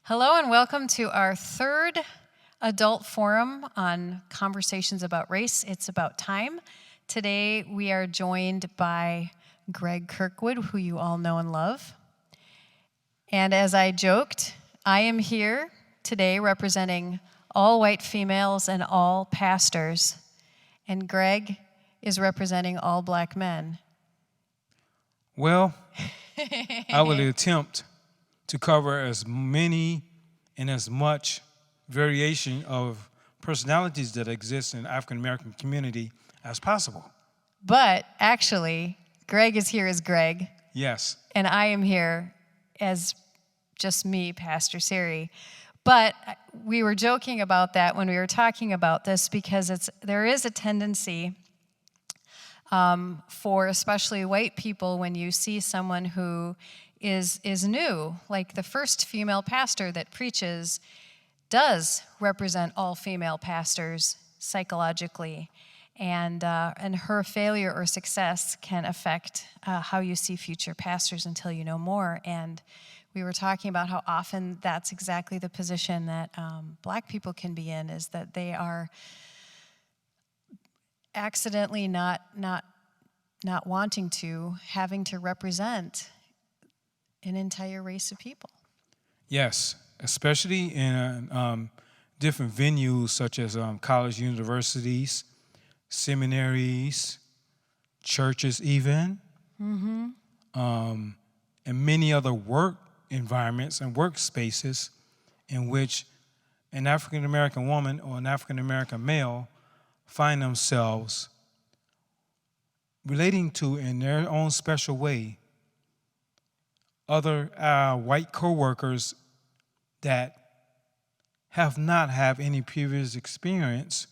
Hello and welcome to our third adult forum on conversations about race. It's about time. Today we are joined by Greg Kirkwood, who you all know and love. And as I joked, I am here today representing all white females and all pastors. And Greg is representing all black men. Well, I will attempt to cover as many and as much variation of personalities that exist in the African American community as possible. But actually, Greg is here as Greg. Yes. And I am here as just me, Pastor Siri. But we were joking about that when we were talking about this because there is a tendency for especially white people when you see someone who is new, like the first female pastor that preaches does represent all female pastors psychologically, and her failure or success can affect how you see future pastors until you know more. And we were talking about how often that's exactly the position that black people can be in, is that they are accidentally not wanting to, having to represent an entire race of people. Yes, especially in different venues such as college, universities, seminaries, churches even, and many other work environments and workspaces in which an African American woman or an African American male find themselves relating to, in their own special way, other white co-workers that have not had any previous experience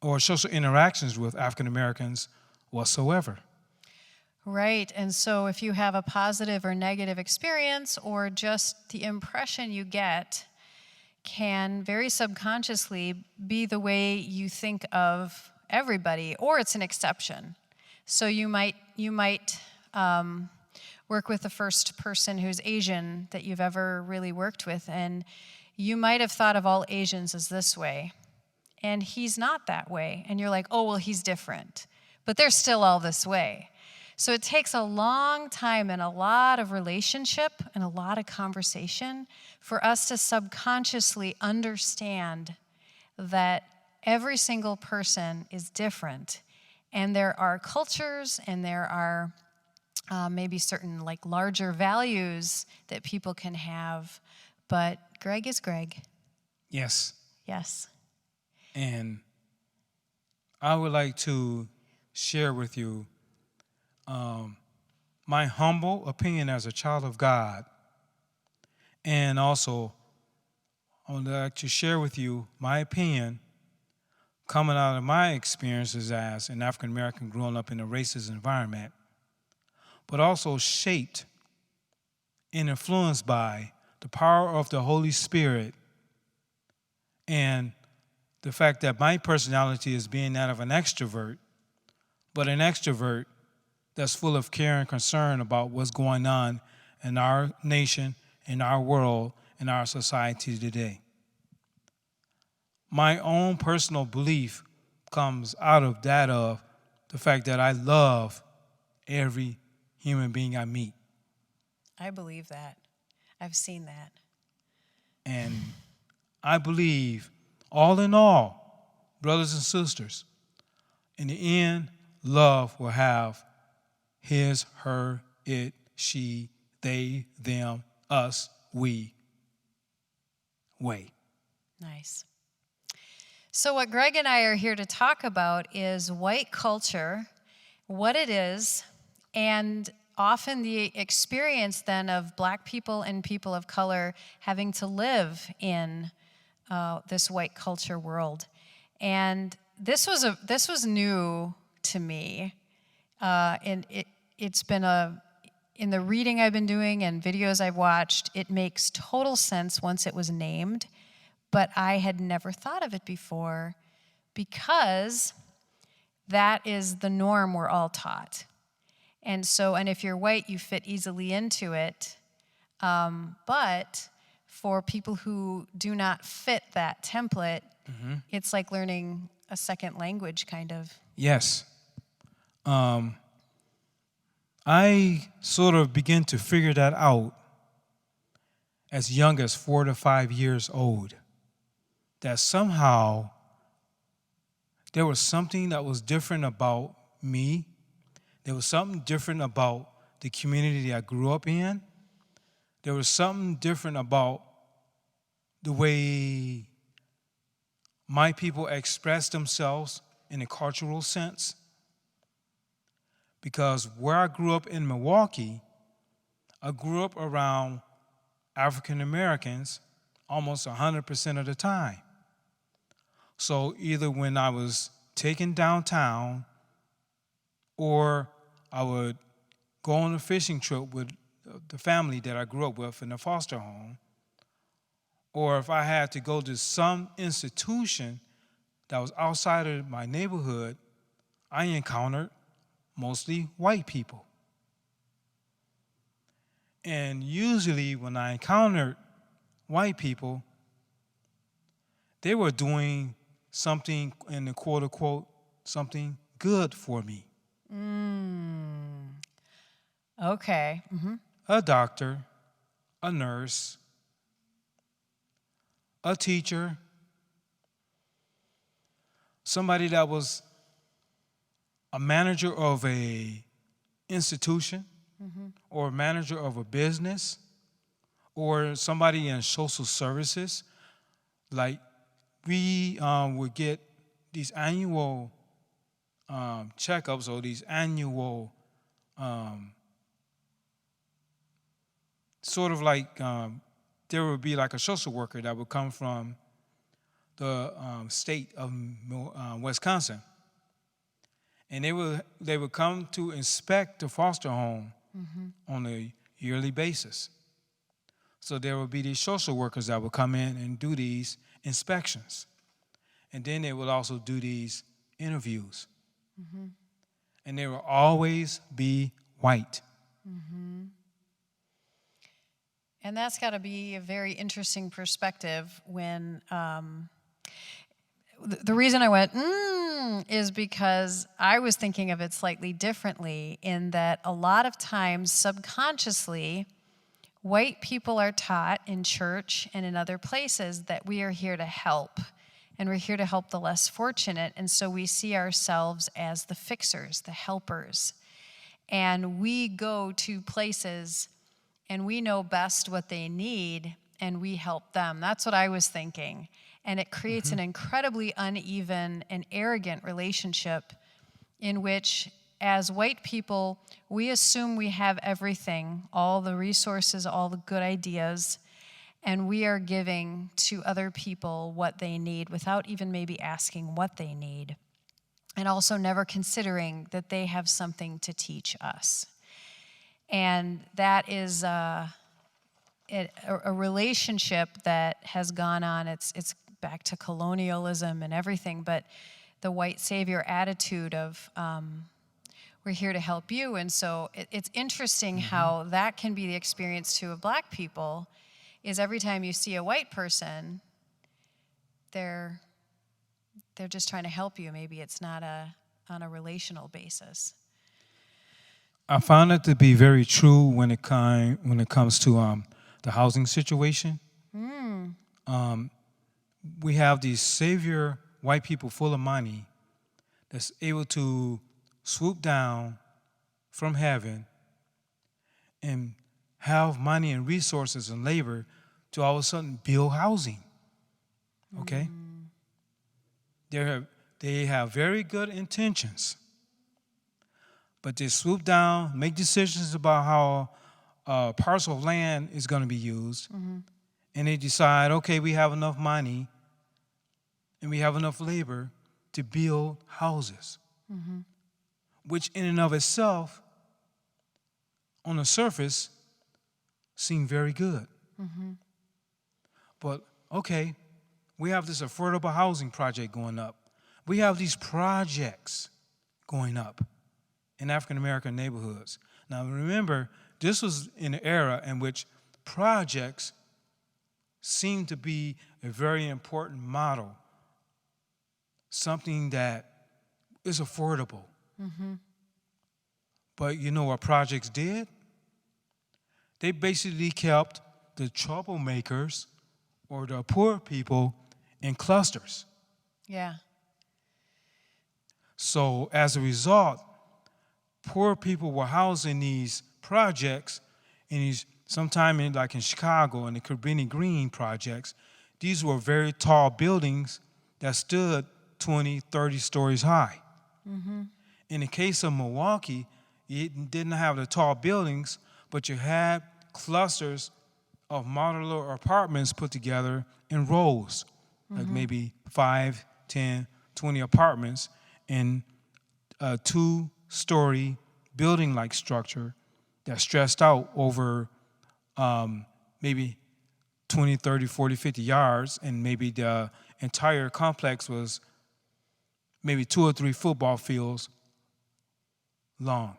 or social interactions with African Americans whatsoever. Right, and so if you have a positive or negative experience, or just the impression you get can very subconsciously be the way you think of everybody, or it's an exception. So you might work with the first person who's Asian that you've ever really worked with, and you might have thought of all Asians as this way, and he's not that way, and you're like, oh, well, he's different, but they're still all this way. So it takes a long time and a lot of relationship and a lot of conversation for us to subconsciously understand that every single person is different, and there are cultures and there are maybe certain like larger values that people can have, but Greg is Greg. Yes. Yes. And I would like to share with you my humble opinion as a child of God, and also I would like to share with you my opinion coming out of my experiences as an African American growing up in a racist environment, but also shaped and influenced by the power of the Holy Spirit and the fact that my personality is being that of an extrovert, but an extrovert that's full of care and concern about what's going on in our nation, in our world, in our society today. My own personal belief comes out of that of the fact that I love every human being I meet. I believe that. I've seen that. And I believe, all in all, brothers and sisters, in the end, love will have his, her, it, she, they, them, us, we way. Nice. So what Greg and I are here to talk about is white culture, what it is, and often the experience then of black people and people of color having to live in this white culture world. And this was new to me, and it's been in the reading I've been doing and videos I've watched, it makes total sense once it was named, but I had never thought of it before because that is the norm we're all taught. And if you're white, you fit easily into it. But for people who do not fit that template, it's like learning a second language, kind of. Yes. I sort of began to figure that out as young as 4 to 5 years old, that somehow there was something that was different about me. There was something different about the community I grew up in. There was something different about the way my people express themselves in a cultural sense. Because where I grew up in Milwaukee, I grew up around African Americans almost 100% of the time. So either when I was taken downtown, or I would go on a fishing trip with the family that I grew up with in a foster home, or if I had to go to some institution that was outside of my neighborhood, I encountered mostly white people. And usually when I encountered white people, they were doing something, in the quote unquote, something good for me. Okay. A doctor, a nurse, a teacher, somebody that was a manager of a institution, or a manager of a business, or somebody in social services. Like we would get these annual checkups, or these annual sort of like there would be like a social worker that would come from the state of Wisconsin, and they would come to inspect the foster home on a yearly basis. So there would be these social workers that would come in and do these inspections, and then they would also do these interviews, and they will always be white. And that's got to be a very interesting perspective when the reason I went, is because I was thinking of it slightly differently, in that a lot of times, subconsciously, white people are taught in church and in other places that we are here to help, and we're here to help the less fortunate, and so we see ourselves as the fixers, the helpers. And we go to places and we know best what they need, and we help them. That's what I was thinking. And it creates an incredibly uneven and arrogant relationship in which, as white people, we assume we have everything, all the resources, all the good ideas, and we are giving to other people what they need without even maybe asking what they need, and also never considering that they have something to teach us. And that is a relationship that has gone on. It's back to colonialism and everything, but the white savior attitude of we're here to help you. And so it's interesting how that can be the experience too of black people, is every time you see a white person, they're just trying to help you. Maybe it's not on a relational basis. I found it to be very true when it comes to the housing situation. We have these savior white people full of money that's able to swoop down from heaven and have money and resources and labor to all of a sudden build housing. Okay? They have very good intentions, but they swoop down, make decisions about how a parcel of land is going to be used, and they decide, okay, we have enough money and we have enough labor to build houses, which in and of itself, on the surface, seem very good. But, okay, we have this affordable housing project going up. We have these projects going up in African-American neighborhoods. Now, remember, this was in an era in which projects seem to be a very important model, something that is affordable. But you know what projects did? They basically kept the troublemakers or the poor people in clusters. Yeah. So as a result, poor people were housed in these projects, in these, sometime in, like in Chicago, in the Cabrini Green projects. These were very tall buildings that stood 20, 30 stories high. In the case of Milwaukee, you didn't have the tall buildings, but you had clusters of modular apartments put together in rows, like maybe 5, 10, 20 apartments in a 2-story building-like structure that stretched out over maybe 20, 30, 40, 50 yards, and maybe the entire complex was maybe 2 or 3 football fields long.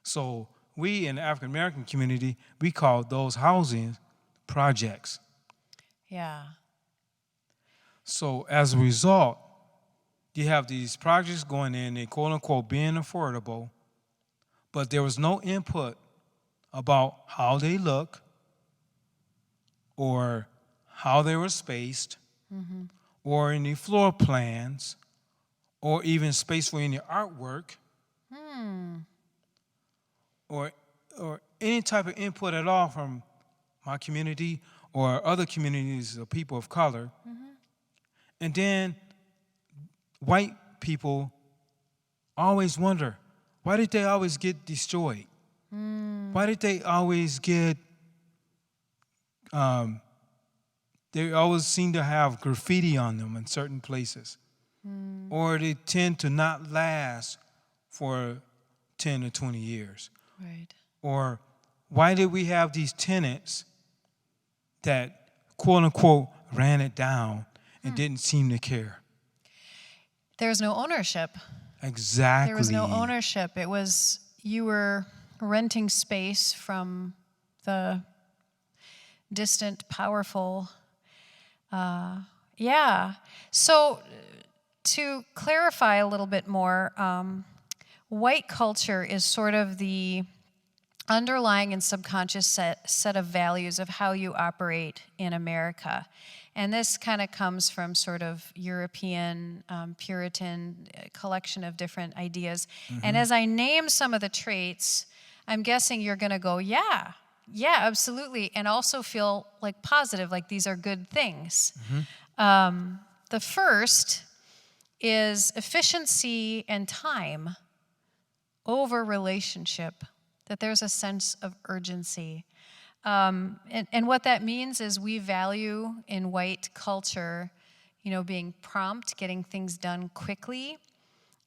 So we in the African American community, we call those housing projects. Yeah. So as a result, you have these projects going in, they quote unquote being affordable, but there was no input about how they look or how they were spaced or any floor plans or even space for any artwork or any type of input at all from my community or other communities of people of color. And then white people always wonder, why did they always get destroyed? Why did they always get, they always seem to have graffiti on them in certain places. Or they tend to not last for 10 or 20 years. Right. Or why did we have these tenants that, quote unquote, ran it down and didn't seem to care? There's no ownership. Exactly. There was no ownership. It was, you were renting space from the distant, powerful. Yeah. So to clarify a little bit more, white culture is sort of the underlying and subconscious set of values of how you operate in America. And this kind of comes from sort of European, Puritan collection of different ideas. And as I name some of the traits, I'm guessing you're going to go, yeah, absolutely, and also feel like positive, like these are good things. The first is efficiency and time over relationship, that there's a sense of urgency. And what that means is we value in white culture, being prompt, getting things done quickly.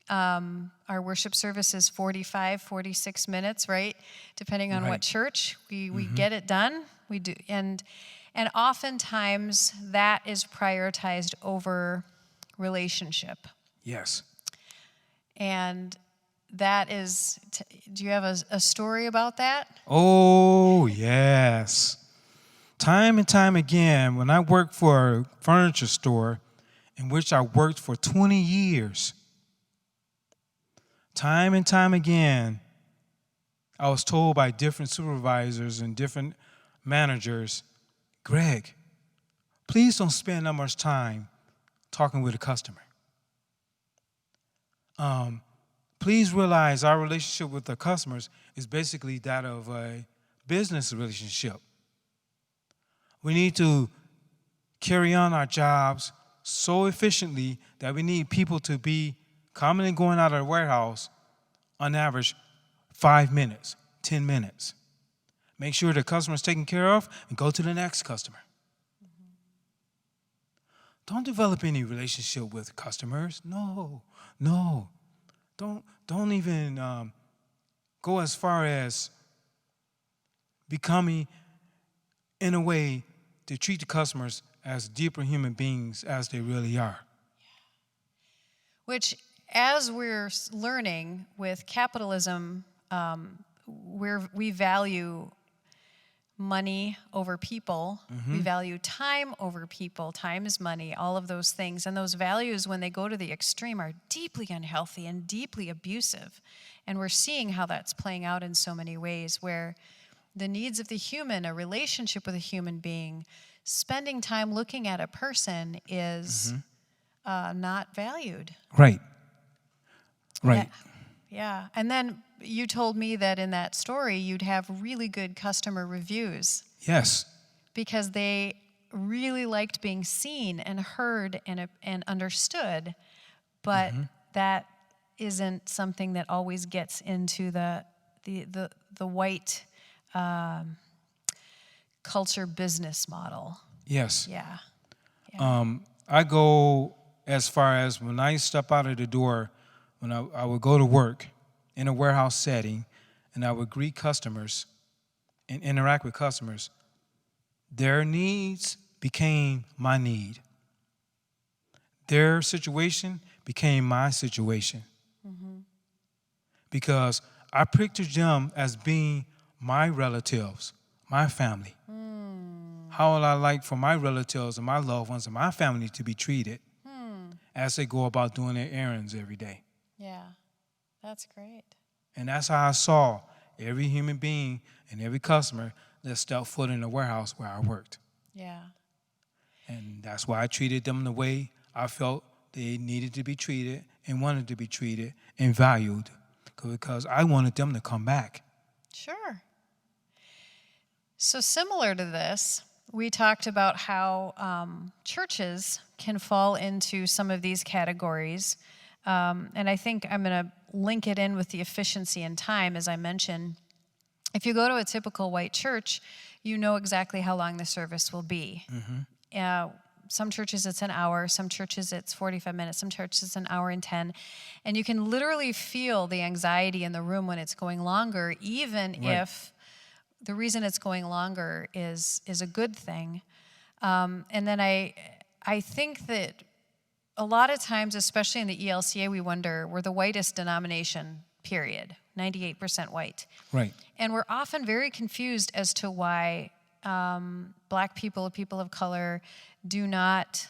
Our worship service is 45, 46 minutes, right? Depending on what church. We get it done. We do. And oftentimes that is prioritized over relationship. Yes. And that is, do you have a story about that? Oh, yes. Time and time again, when I worked for a furniture store in which I worked for 20 years, time and time again, I was told by different supervisors and different managers, Greg, please don't spend that much time talking with a customer. Please realize our relationship with the customers is basically that of a business relationship. We need to carry on our jobs so efficiently that we need people to be coming and going out of the warehouse on average 5 minutes, 10 minutes. Make sure the customer is taken care of and go to the next customer. Don't develop any relationship with customers. No. Don't even go as far as becoming, in a way, to treat the customers as deeper human beings as they really are. Which, as we're learning with capitalism, we value money over people. We value time over people. Time is money, all of those things. And those values, when they go to the extreme, are deeply unhealthy and deeply abusive. And we're seeing how that's playing out in so many ways, where the needs of the human, a relationship with a human being, spending time looking at a person is not valued. Right. Right. Yeah. And then you told me that in that story, you'd have really good customer reviews. Yes. Because they really liked being seen and heard and understood. But that isn't something that always gets into the white culture business model. Yes. Yeah. I go as far as when I step out of the door, when I would go to work in a warehouse setting, and I would greet customers and interact with customers, their needs became my need. Their situation became my situation. Because I pictured them as being my relatives, my family. How would I like for my relatives and my loved ones and my family to be treated as they go about doing their errands every day? Yeah, that's great. And that's how I saw every human being and every customer that stepped foot in the warehouse where I worked. Yeah. And that's why I treated them the way I felt they needed to be treated and wanted to be treated and valued, because I wanted them to come back. Sure. So similar to this, we talked about how churches can fall into some of these categories. And I think I'm going to link it in with the efficiency and time, as I mentioned. If you go to a typical white church, you know exactly how long the service will be. Some churches it's an hour, some churches it's 45 minutes, some churches it's an hour and 10. And you can literally feel the anxiety in the room when it's going longer, even if the reason it's going longer is a good thing. And then I think that a lot of times, especially in the ELCA, we wonder, we're the whitest denomination, period, 98% white. Right. And we're often very confused as to why Black people, people of color, do not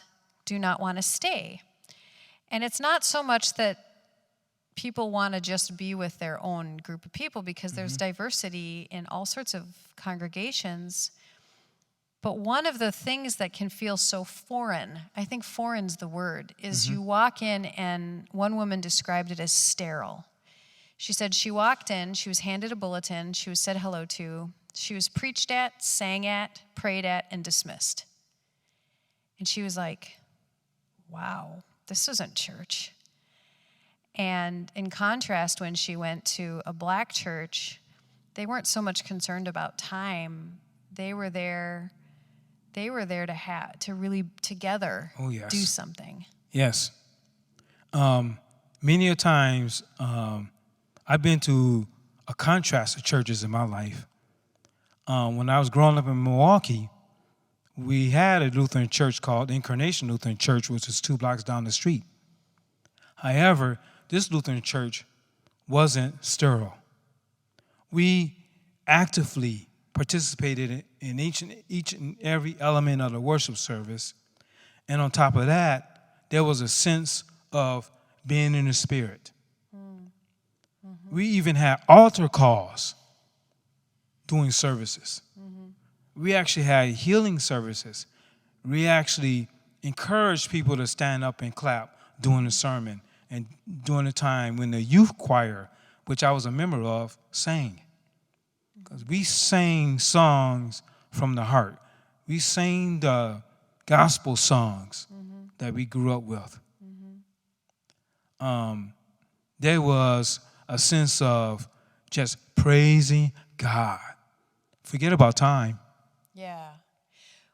want to stay. And it's not so much that people want to just be with their own group of people, because there's diversity in all sorts of congregations. But one of the things that can feel so foreign, I think foreign's the word, is you walk in, and one woman described it as sterile. She said she walked in, she was handed a bulletin, she was said hello to, she was preached at, sang at, prayed at, and dismissed. And she was like, wow, this isn't church. And in contrast, when she went to a Black church, they weren't so much concerned about time. They were there to really together do something. Yes. Many a times, I've been to a contrast of churches in my life. When I was growing up in Milwaukee, we had a Lutheran church called Incarnation Lutheran Church, which is 2 blocks down the street. However, this Lutheran church wasn't sterile. We actively participated in each and every element of the worship service. And on top of that, there was a sense of being in the Spirit. We even had altar calls doing services. We actually had healing services. We actually encouraged people to stand up and clap during the sermon and during the time when the youth choir, which I was a member of, sang. Because we sang songs from the heart. We sang the gospel songs that we grew up with. There was a sense of just praising God. Forget about time. Yeah,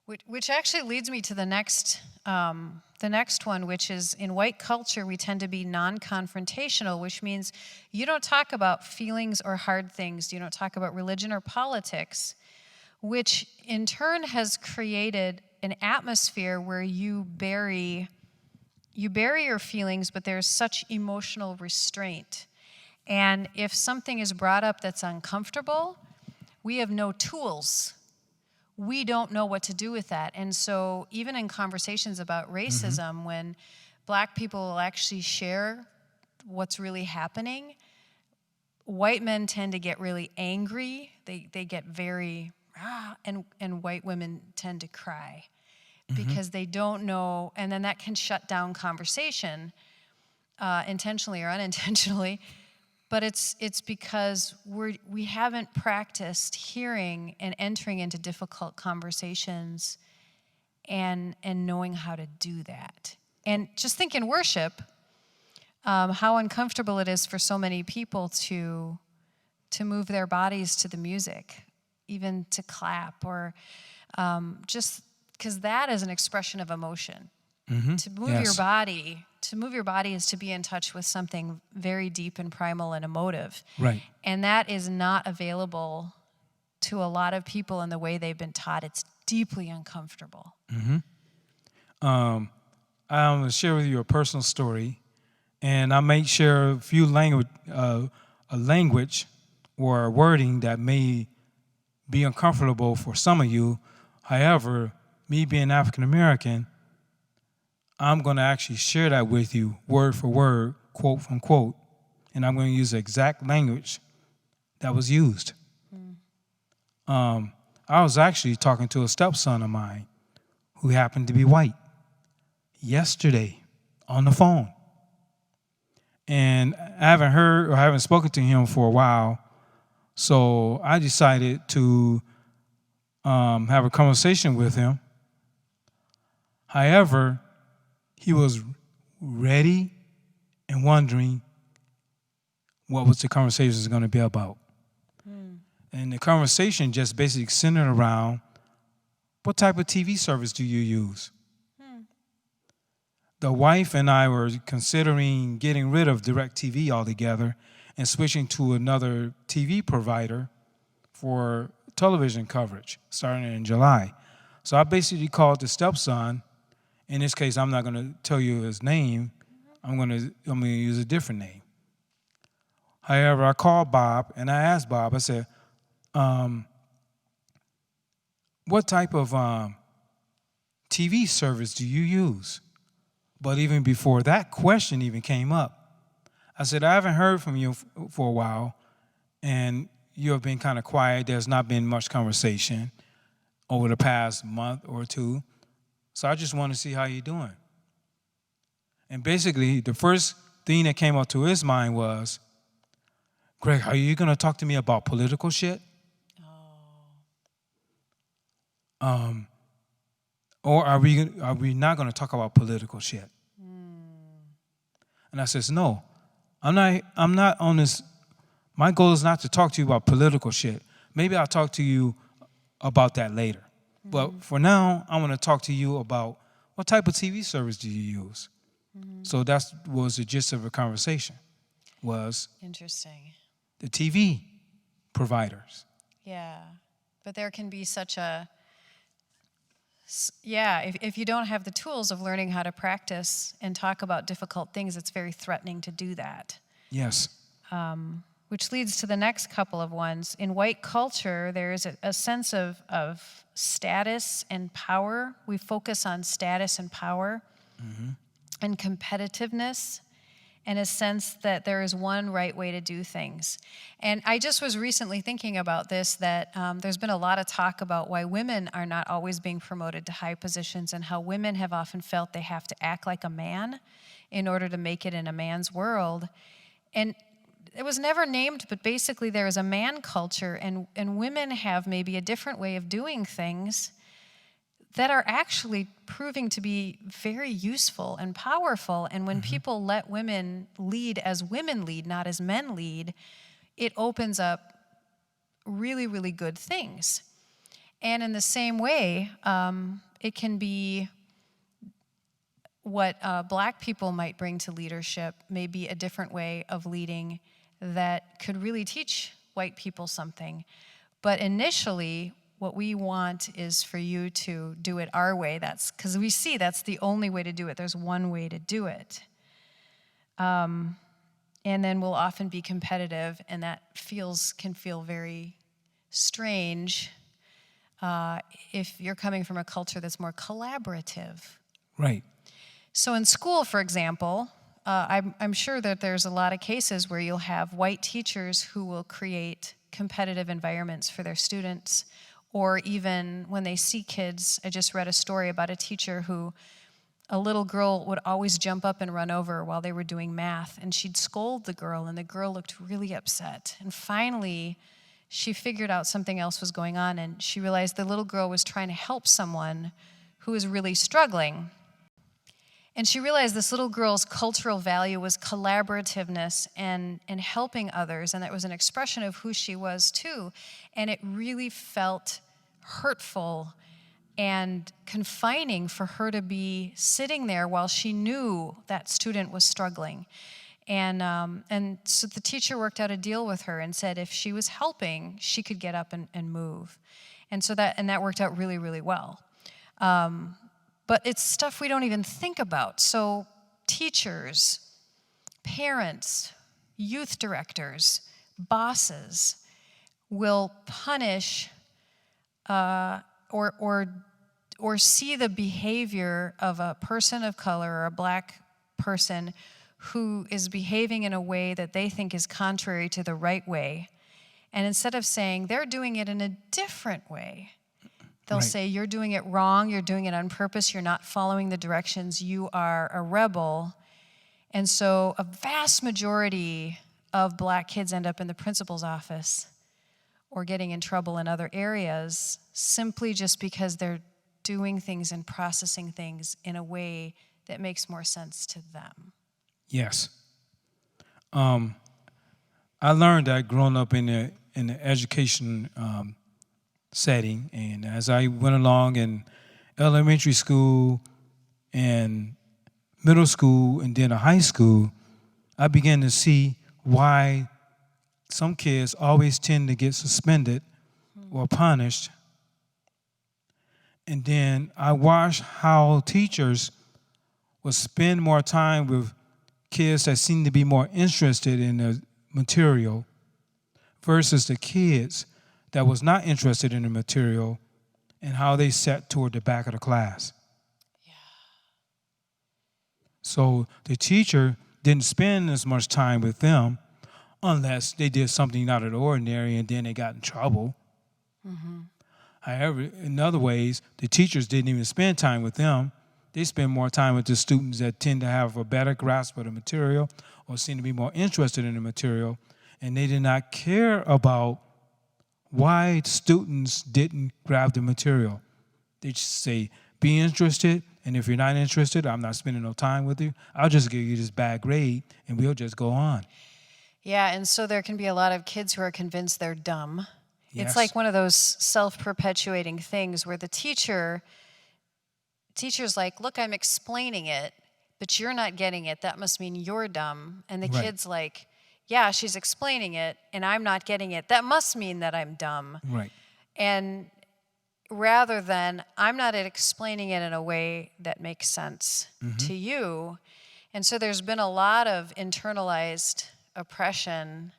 which actually leads me to the next one, which is, in white culture, we tend to be non-confrontational, which means you don't talk about feelings or hard things. You don't talk about religion or politics, which in turn has created an atmosphere where you bury your feelings, but there's such emotional restraint. And if something is brought up that's uncomfortable, we have no tools we don't know what to do with that. And so even in conversations about racism, when Black people will actually share what's really happening, white men tend to get really angry. They get very, and white women tend to cry because they don't know, and then that can shut down conversation, intentionally or unintentionally. But it's because we haven't practiced hearing and entering into difficult conversations and knowing how to do that. And just think in worship, how uncomfortable it is for so many people to move their bodies to the music, even to clap, or just because that is an expression of emotion. To move your body, is to be in touch with something very deep and primal and emotive. Right. And that is not available to a lot of people in the way they've been taught. It's deeply uncomfortable. I'm going to share with you a personal story, and I may share a few language or a wording that may be uncomfortable for some of you. However, me being African American, I'm going to actually share that with you word for word, quote from quote, and I'm going to use the exact language that was used. I was actually talking to a stepson of mine who happened to be white yesterday on the phone. And I haven't heard or haven't spoken to him for a while, so I decided to have a conversation with him. However, he was ready and wondering what was the conversation going to be about. And the conversation just basically centered around, what type of TV service do you use? The wife and I were considering getting rid of DirecTV altogether and switching to another TV provider for television coverage starting in July. So I basically called the stepson. In this case, I'm not going to tell you his name. I'm going to use a different name. However, I called Bob and I asked Bob, I said, what type of TV service do you use? But even before that question even came up, I said, I haven't heard from you for a while, and you have been kind of quiet. There's not been much conversation over the past month or two. So I just want to see how you're doing. And basically, the first thing that came up to his mind was, Greg, are you going to talk to me about political shit? Or are we not going to talk about political shit? And I says, no, I'm not on this. My goal is not to talk to you about political shit. Maybe I'll talk to you about that later. But for now, I want to talk to you about what type of TV service do you use? So that was the gist of the conversation, was Interesting. the TV providers. Yeah. But there can be such a, if you don't have the tools of learning how to practice and talk about difficult things, it's very threatening to do that. Yes. Which leads to the next couple of ones. In white culture, there is a sense of status and power. We focus on status and power and competitiveness, and a sense that there is one right way to do things. And I just was recently thinking about this, that there's been a lot of talk about why women are not always being promoted to high positions, and how women have often felt they have to act like a man in order to make it in a man's world. And it was never named, but basically there is a man culture, and women have maybe a different way of doing things that are actually proving to be very useful and powerful. And when people let women lead as women lead, not as men lead, it opens up really, really good things. And in the same way, it can be what Black people might bring to leadership, may be a different way of leading that could really teach white people something. But initially, what we want is for you to do it our way. That's because we see that's the only way to do it. There's one way to do it. And then we'll often be competitive, and that can feel very strange if you're coming from a culture that's more collaborative. Right. So in school, for example, I'm sure that there's a lot of cases where you'll have white teachers who will create competitive environments for their students, or even when they see kids. I just read a story about a teacher who, a little girl would always jump up and run over while they were doing math, and she'd scold the girl, and the girl looked really upset. And finally, she figured out something else was going on, and she realized the little girl was trying to help someone who was really struggling. And she realized this little girl's cultural value was collaborativeness and helping others, and that was an expression of who she was too. And it really felt hurtful and confining for her to be sitting there while she knew that student was struggling. And so the teacher worked out a deal with her and said if she was helping, she could get up and move. And so that worked out really, really well. But it's stuff we don't even think about. So teachers, parents, youth directors, bosses will punish or see the behavior of a person of color or a black person who is behaving in a way that they think is contrary to the right way. And instead of saying they're doing it in a different way, they'll say, you're doing it wrong, you're doing it on purpose, you're not following the directions, you are a rebel. And so a vast majority of black kids end up in the principal's office or getting in trouble in other areas simply just because they're doing things and processing things in a way that makes more sense to them. Yes. I learned that growing up in the education setting, and as I went along in elementary school and middle school and then high school, I began to see why some kids always tend to get suspended or punished. And then I watched how teachers would spend more time with kids that seemed to be more interested in the material versus the kids that was not interested in the material, and how they sat toward the back of the class. Yeah. So the teacher didn't spend as much time with them unless they did something out of the ordinary and then they got in trouble. Mm-hmm. However, in other ways, the teachers didn't even spend time with them. They spend more time with the students that tend to have a better grasp of the material or seem to be more interested in the material, and they did not care about why students didn't grab the material. They just say, be interested, and if you're not interested, I'm not spending no time with you. I'll just give you this bad grade, and we'll just go on. Yeah, and so there can be a lot of kids who are convinced they're dumb. Yes. It's like one of those self-perpetuating things where the teacher's like, look, I'm explaining it, but you're not getting it. That must mean you're dumb. And the kid's like, yeah, she's explaining it, and I'm not getting it. That must mean that I'm dumb. Right. And rather than, I'm not explaining it in a way that makes sense to you. And so there's been a lot of internalized oppression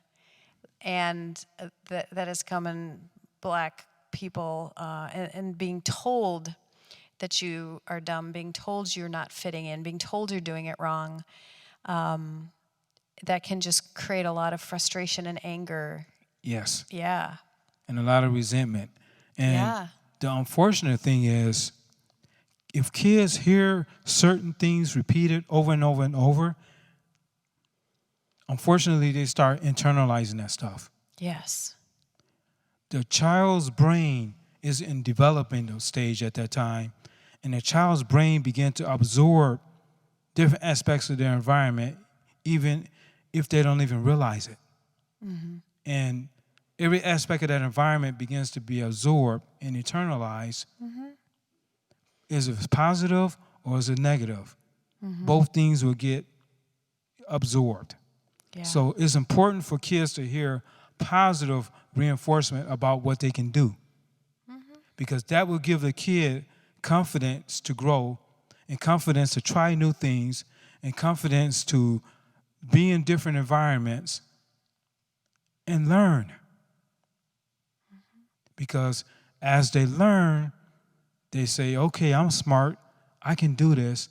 and that has come in black people and being told that you are dumb, being told you're not fitting in, being told you're doing it wrong. That can just create a lot of frustration and anger. Yes. Yeah. And a lot of resentment. And the unfortunate thing is, if kids hear certain things repeated over and over and over, unfortunately, they start internalizing that stuff. Yes. The child's brain is in developmental stage at that time, and the child's brain begins to absorb different aspects of their environment, even if they don't even realize it. Mm-hmm. And every aspect of that environment begins to be absorbed and internalized. Mm-hmm. Is it positive or is it negative? Mm-hmm. Both things will get absorbed. Yeah. So it's important for kids to hear positive reinforcement about what they can do. Mm-hmm. Because that will give the kid confidence to grow and confidence to try new things and confidence to be in different environments and learn. Mm-hmm. Because as they learn, they say, okay, I'm smart. I can do this.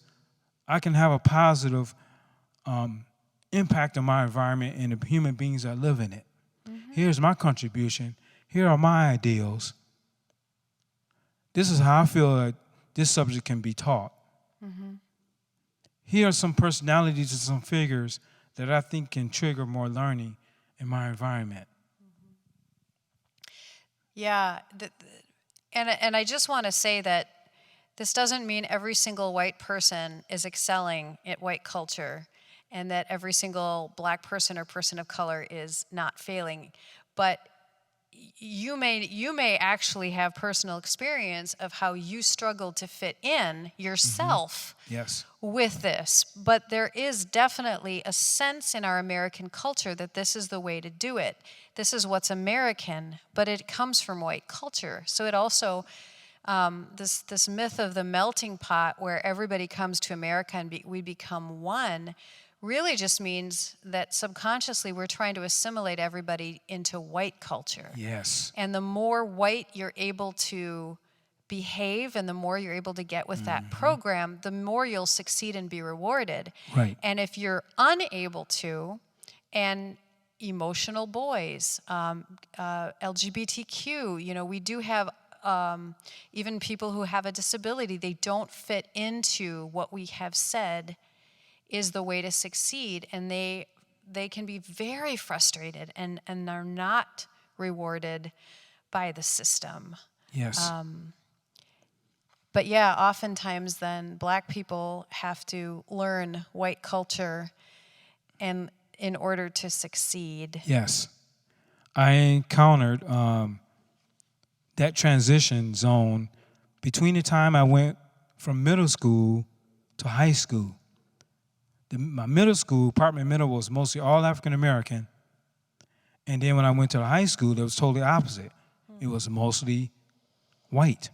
I can have a positive impact on my environment and the human beings that live in it. Mm-hmm. Here's my contribution. Here are my ideals. This is how I feel that this subject can be taught. Mm-hmm. Here are some personalities and some figures that I think can trigger more learning in my environment. Yeah, and I just want to say that this doesn't mean every single white person is excelling at white culture and that every single black person or person of color is not failing. But you may actually have personal experience of how you struggled to fit in yourself yes. with this. But there is definitely a sense in our American culture that this is the way to do it. This is what's American, but it comes from white culture. So it also, this myth of the melting pot where everybody comes to America and we become one really just means that subconsciously we're trying to assimilate everybody into white culture. Yes. And the more white you're able to behave and the more you're able to get with that program, the more you'll succeed and be rewarded. Right. And if you're unable to, and emotional boys, LGBTQ, we do have even people who have a disability, they don't fit into what we have said is the way to succeed, and they can be very frustrated and are not rewarded by the system. Yes. But yeah, oftentimes then black people have to learn white culture and in order to succeed. Yes. I encountered that transition zone between the time I went from middle school to high school. My middle school, Parkman Middle, was mostly all African American. And then when I went to the high school, it was totally opposite. It was mostly white.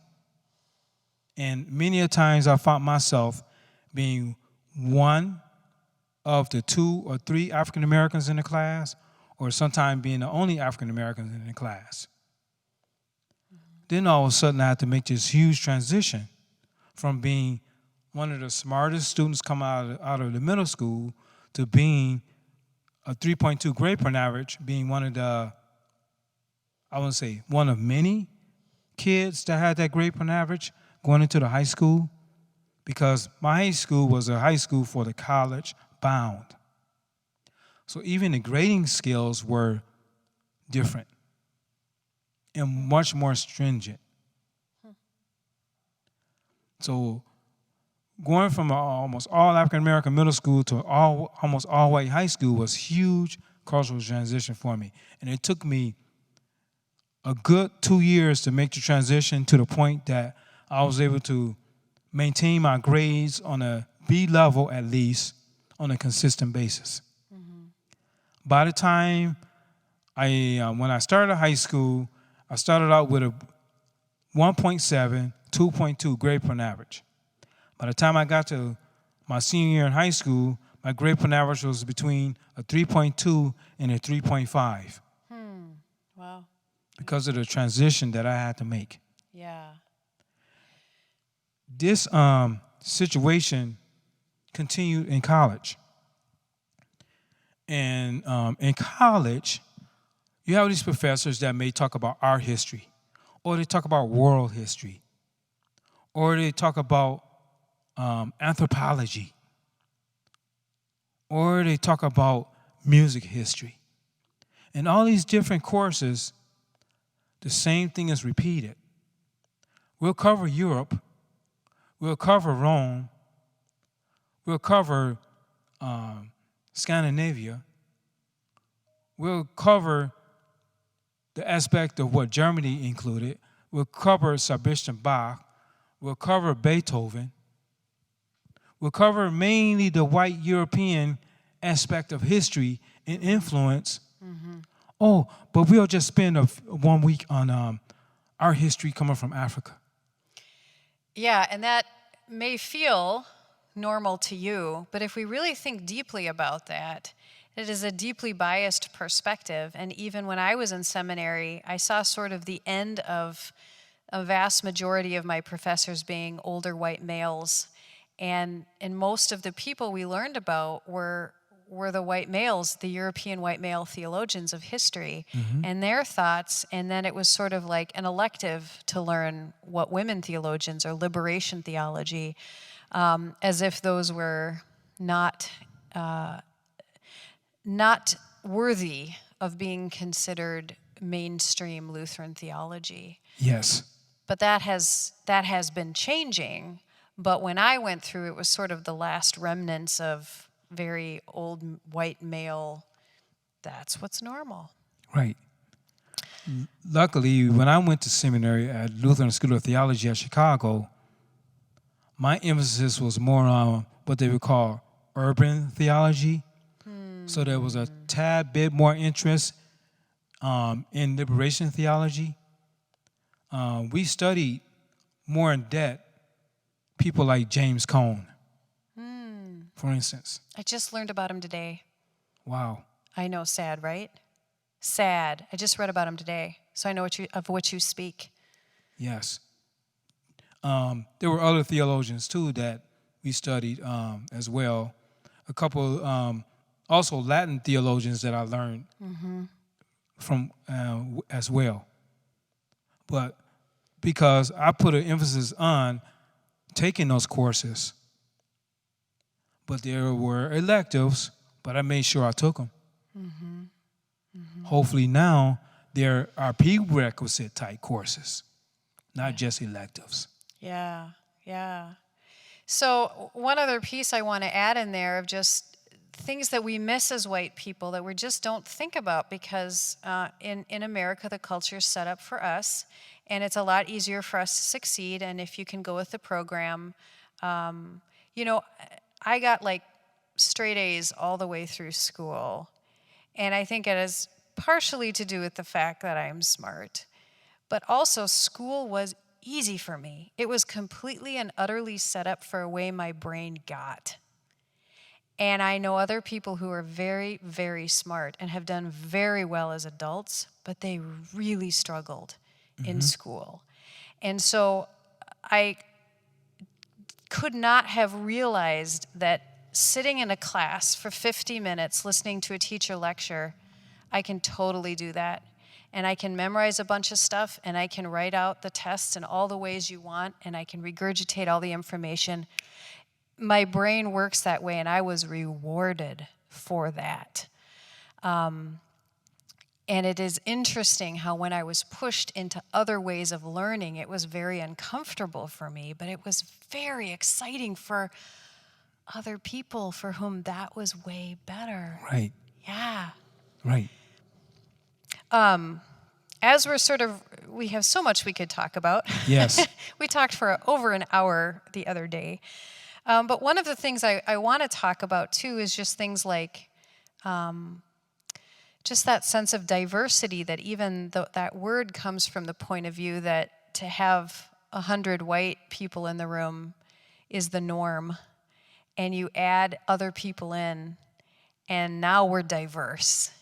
And many a times I found myself being one of the 2 or 3 African Americans in the class, or sometimes being the only African Americans in the class. Then all of a sudden I had to make this huge transition from being one of the smartest students come out of the middle school to being a 3.2 grade point average, being one of the, I wouldn't say one of many kids that had that grade point average going into the high school, because my high school was a high school for the college bound. So even the grading skills were different and much more stringent. So going from almost all African-American middle school to almost all white high school was huge cultural transition for me. And it took me a good 2 years to make the transition to the point that I was able to maintain my grades on a B level at least on a consistent basis. Mm-hmm. By the time when I started high school, I started out with a 1.7, 2.2 grade point average. By the time I got to my senior year in high school, my grade point average was between a 3.2 and a 3.5. Wow. Because of the transition that I had to make. Yeah. This situation continued in college. And in college, you have these professors that may talk about art history, or they talk about world history, or they talk about anthropology, or they talk about music history. In all these different courses, the same thing is repeated. We'll cover Europe, we'll cover Rome, we'll cover Scandinavia, we'll cover the aspect of what Germany included, we'll cover Sebastian Bach, we'll cover Beethoven, we'll cover mainly the white European aspect of history and influence. Mm-hmm. Oh, but we'll just spend 1 week on our history coming from Africa. Yeah, and that may feel normal to you, but if we really think deeply about that, it is a deeply biased perspective. And even when I was in seminary, I saw sort of the end of a vast majority of my professors being older white males. And most of the people we learned about were the white males, the European white male theologians of history, and their thoughts. And then it was sort of like an elective to learn what women theologians or liberation theology, as if those were not worthy of being considered mainstream Lutheran theology. Yes. But that has been changing. But when I went through, it was sort of the last remnants of very old white male, that's what's normal. Right. Luckily, when I went to seminary at Lutheran School of Theology at Chicago, my emphasis was more on what they would call urban theology. So there was a tad bit more interest in liberation theology. We studied more in depth people like James Cone, for instance. I just learned about him today. Wow. I know, sad, right? Sad. I just read about him today, so I know of what you speak. Yes. There were other theologians, too, that we studied as well. A couple, also Latin theologians that I learned from as well. But because I put an emphasis on taking those courses, but there were electives, but I made sure I took them. Hopefully now there are prerequisite type courses, not just electives. Yeah. So one other piece I want to add in there of just things that we miss as white people that we just don't think about because in America the culture is set up for us, and it's a lot easier for us to succeed. And if you can go with the program, I got like straight A's all the way through school, and I think it is partially to do with the fact that I'm smart, but also school was easy for me. It was completely and utterly set up for a way my brain got. And I know other people who are very, very smart and have done very well as adults, but they really struggled in school. And so I could not have realized that sitting in a class for 50 minutes listening to a teacher lecture, I can totally do that. And I can memorize a bunch of stuff, and I can write out the tests in all the ways you want, and I can regurgitate all the information. My brain works that way, and I was rewarded for that. And it is interesting how when I was pushed into other ways of learning, it was very uncomfortable for me, but it was very exciting for other people for whom that was way better. Right. Yeah. Right. As we have so much we could talk about. Yes. We talked for over an hour the other day. But one of the things I want to talk about, too, is just things like just that sense of diversity that even that word comes from the point of view that to have 100 white people in the room is the norm. And you add other people in, and now we're diverse.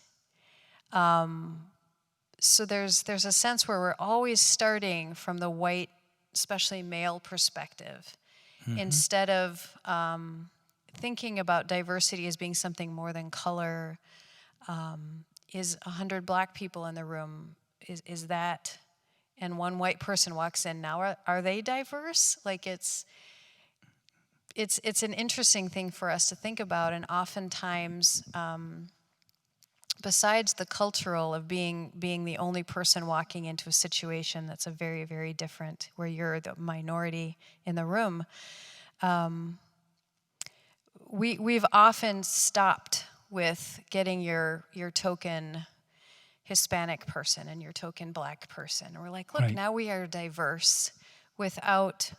So there's a sense where we're always starting from the white, especially male perspective, instead of thinking about diversity as being something more than color. Is 100 black people in the room? Is that, and one white person walks in now? Are they diverse? Like it's an interesting thing for us to think about, and oftentimes. Besides the cultural of being the only person walking into a situation that's a very, very different, where you're the minority in the room, we've often stopped with getting your token Hispanic person and your token black person. And we're like, look, Right. Now we are diverse without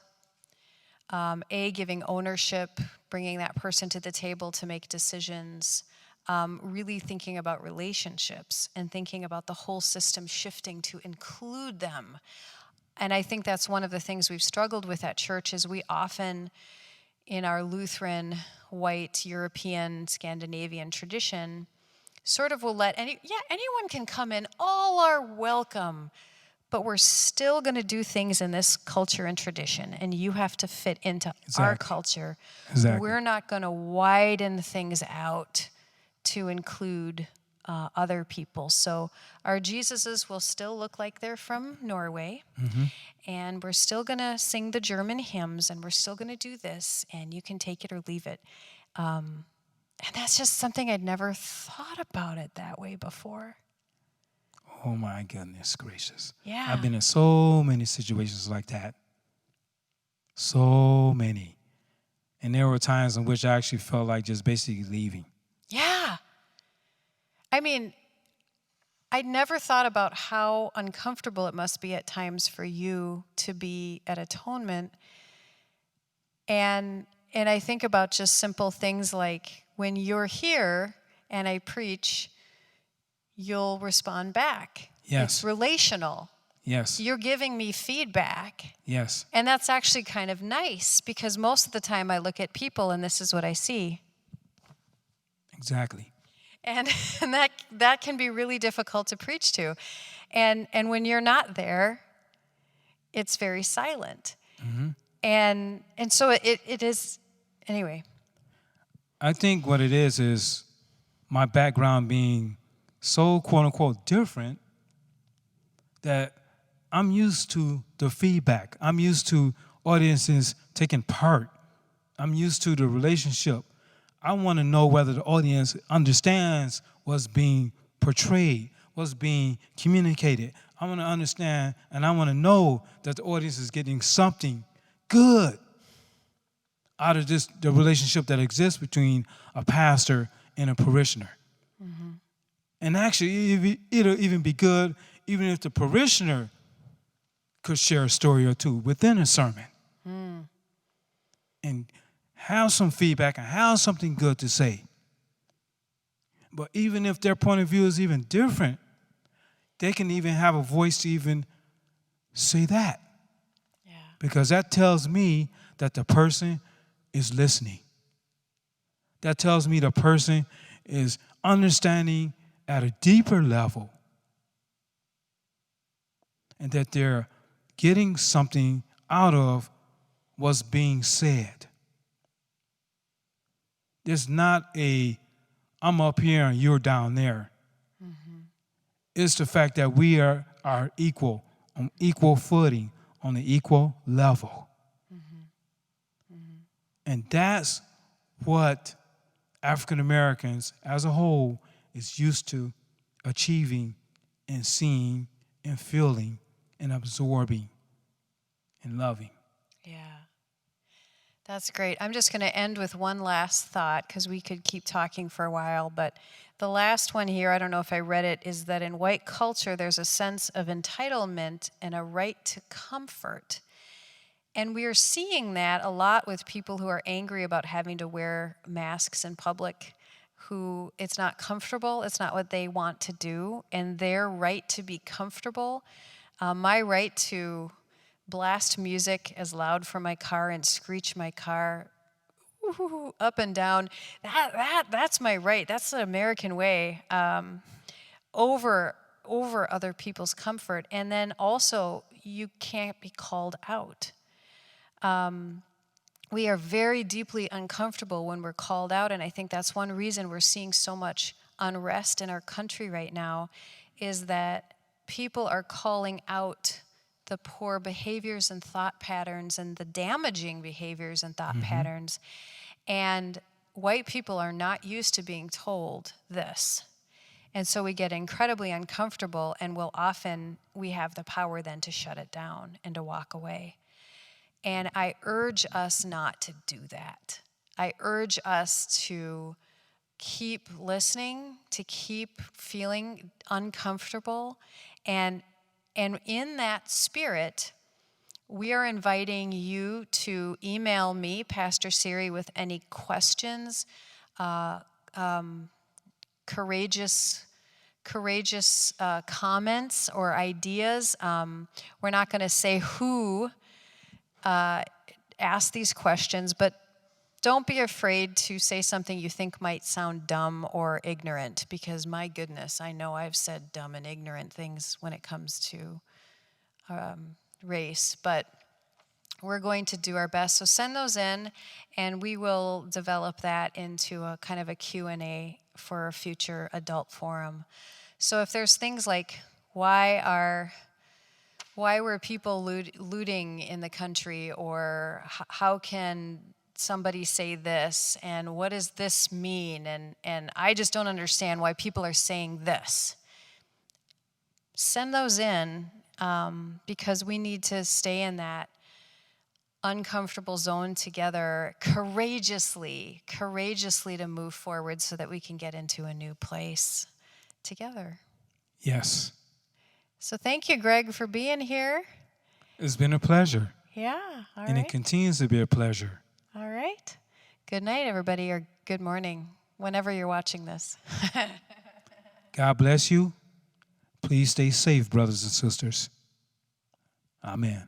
giving ownership, bringing that person to the table to make decisions, really thinking about relationships and thinking about the whole system shifting to include them. And I think that's one of the things we've struggled with at church is we often, in our Lutheran, white, European, Scandinavian tradition, sort of will let anyone can come in, all are welcome. but we're still going to do things in this culture and tradition, and you have to fit into our culture. Exactly. We're not going to widen things out to include other people. So our Jesuses will still look like they're from Norway, and we're still going to sing the German hymns, and we're still going to do this, and you can take it or leave it. And that's just something I'd never thought about it that way before. Oh, my goodness gracious. Yeah. I've been in so many situations like that. So many. And there were times in which I actually felt like just basically leaving. Yeah. I mean, I'd never thought about how uncomfortable it must be at times for you to be at atonement. And I think about just simple things like when you're here and I preach, you'll respond back. Yes. It's relational. Yes. You're giving me feedback. Yes. And that's actually kind of nice because most of the time I look at people and this is what I see. Exactly. And that can be really difficult to preach to. And when you're not there, it's very silent. Mm-hmm. And so it is, anyway. I think what it is my background being so quote unquote different that I'm used to the feedback. I'm used to audiences taking part. I'm used to the relationship. I want to know whether the audience understands what's being portrayed, what's being communicated. I want to understand and I want to know that the audience is getting something good out of the relationship that exists between a pastor and a parishioner. Mm-hmm. And actually, it'll even be good even if the parishioner could share a story or two within a sermon. And have some feedback and have something good to say. But even if their point of view is even different, they can even have a voice to even say that. Yeah. Because that tells me that the person is listening. That tells me the person is understanding at a deeper level. And that they're getting something out of what's being said. There's not I'm up here and you're down there. Mm-hmm. It's the fact that we are equal, on equal footing, on an equal level. Mm-hmm. Mm-hmm. And that's what African Americans as a whole is used to achieving and seeing and feeling and absorbing and loving. Yeah. That's great. I'm just going to end with one last thought because we could keep talking for a while. But the last one here, I don't know if I read it, is that in white culture, there's a sense of entitlement and a right to comfort. And we are seeing that a lot with people who are angry about having to wear masks in public, who it's not comfortable, it's not what they want to do, and their right to be comfortable, my right to blast music as loud from my car and screech my car up and down. That's my right. That's the American way over other people's comfort. And then also, you can't be called out. We are very deeply uncomfortable when we're called out, and I think that's one reason we're seeing so much unrest in our country right now, is that people are calling out the poor behaviors and thought patterns and the damaging behaviors and thought patterns. And white people are not used to being told this. And so we get incredibly uncomfortable, and we have the power then to shut it down and to walk away. And I urge us not to do that. I urge us to keep listening, to keep feeling uncomfortable, and in that spirit, we are inviting you to email me, Pastor Siri, with any questions, courageous comments or ideas. We're not going to say who asked these questions, but don't be afraid to say something you think might sound dumb or ignorant, because my goodness, I know I've said dumb and ignorant things when it comes to race, but we're going to do our best. So send those in, and we will develop that into a kind of a Q&A for a future adult forum. So if there's things like, why were people looting in the country, or how can somebody say this, and what does this mean, and I just don't understand why people are saying this. Send those in, because we need to stay in that uncomfortable zone together courageously to move forward so that we can get into a new place together. Yes. So thank you, Greg, for being here. It's been a pleasure. Yeah, all and right. It continues to be a pleasure. All right. Good night, everybody, or good morning, whenever you're watching this. God bless you. Please stay safe, brothers and sisters. Amen.